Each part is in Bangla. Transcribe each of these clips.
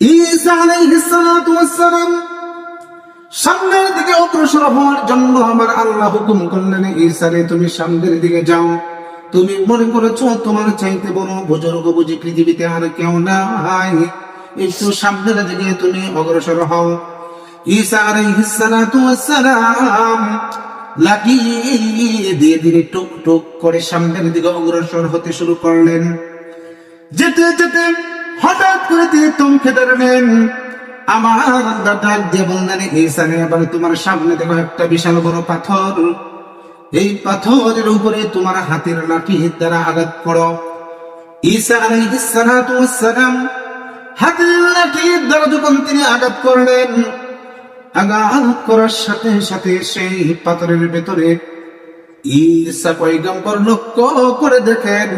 ঈসা আলাইহিস সালাতু ওয়াস সালাম সামনের দিকে অগ্রসর হওয়ার জন্য আমার আল্লাহ হুকুম করলেন, ঈসা রে তুমি সামনের দিকে যাও। তুমি মনে করেছো তোমার চাইতে বড় বুজুর্গ বুঝি পৃথিবীতে আর কেউ নাই, একটু সামনের দিকে তুমি অগ্রসর হও। ঈসা আলাইহিস সালাতু ওয়াস সালাম লাঠি দিয়ে ধীরে টুক টুক করে সামনের দিকে অগ্রসর হতে শুরু করলেন। যেতে যেতে হঠাৎ করে তিনি থমকে দাঁড়ালেন। আমার আল্লাহ ডাক দিয়ে বললেন, ঈসা রে এবার তোমার সামনে দেখো একটা বিশাল বড় পাথর, এই পাথরের উপরে তোমার হাতের লাঠি দ্বারা আঘাত করো। ঈসা আলাইহিস সালাতু ওয়াস সালাম হাতের লাঠির দ্বারা যখন তিনি আঘাত করলেন, আঘাত করার সাথে সাথে সেই পাথরের ভেতরে ঈসা পয়গম্বর লক্ষ্য করে দেখেন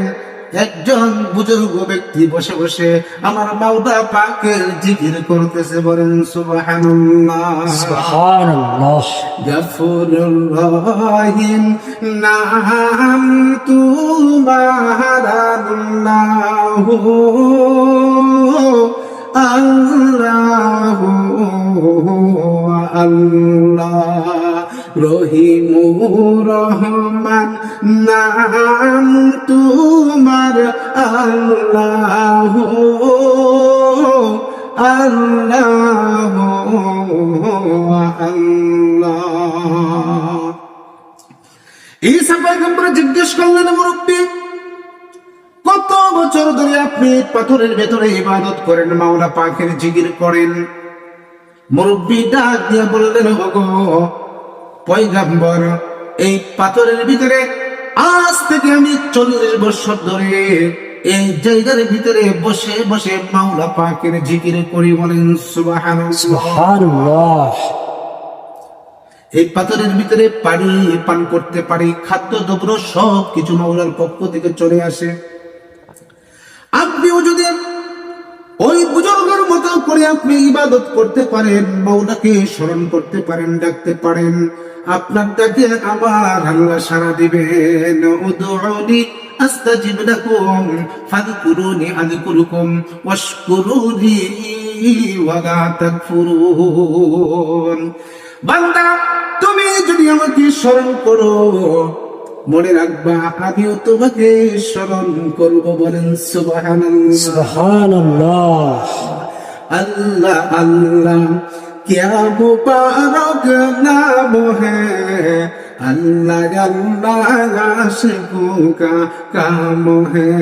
একজন বুজুর্গ ব্যক্তি বসে বসে আমার মাওলা পাকের জিকির করতেছে। বলেন সুবহানাল্লাহ। সুবহানাল্লাহ। গফুরুর রহিম নাম তোমার আল্লাহু আল্লাহু আল্লাহ, রহিমুর রহমান নাম তোমার আল্লাহু আল্লাহু আল্লাহ। ঈসা পয়গম্বর জিজ্ঞেস করলেন, মুরব্বী কত বছর ধরে আপনি পাথরের ভেতরে ইবাদত করেন, মাওলা পাকের জিকির করেন? মুরব্বী ডাক দিয়ে বললেন, ওগো পয়গম্বর, এই পাথরের ভিতরে আজ থেকে আমি 40 বছর ধরে এই জায়গার ভিতরে বসে বসে মাওলা পাকের জিকির করি। বলেন সুবহানাল্লাহ। সুবহানাল্লাহ। এই পাথরের ভিতরে পানি পান করতে পারি, খাদ্য দ্রব্য সব কিছু মাওলার পক্ষ থেকে চলে আসে। আপনিও যদি ওই বুজুর্গের মতো করে আপনি ইবাদত করতে পারেন, মাওলাকে স্মরণ করতে পারেন, ডাকতে পারেন, আপনার ডাকে আমার আল্লাহ সাড়া দিবেন। উদউনি আস্তাজিব লাকুম ফাযকুরুনি আযকুরুকুম ওয়াশকুরুনি ওয়া লা তাকফুরুন। বান্দা তুমি যদি আমাকে স্মরণ করো, মনে রাখবা আমিও তোমাকে স্মরণ করব। বলেন সুবহানাল্লাহ। সুবহানাল্লাহ। अल्लाह अल्लाह क्या मुबारक नाम है, अल्लाह अल्लाह आशिकों का काम है।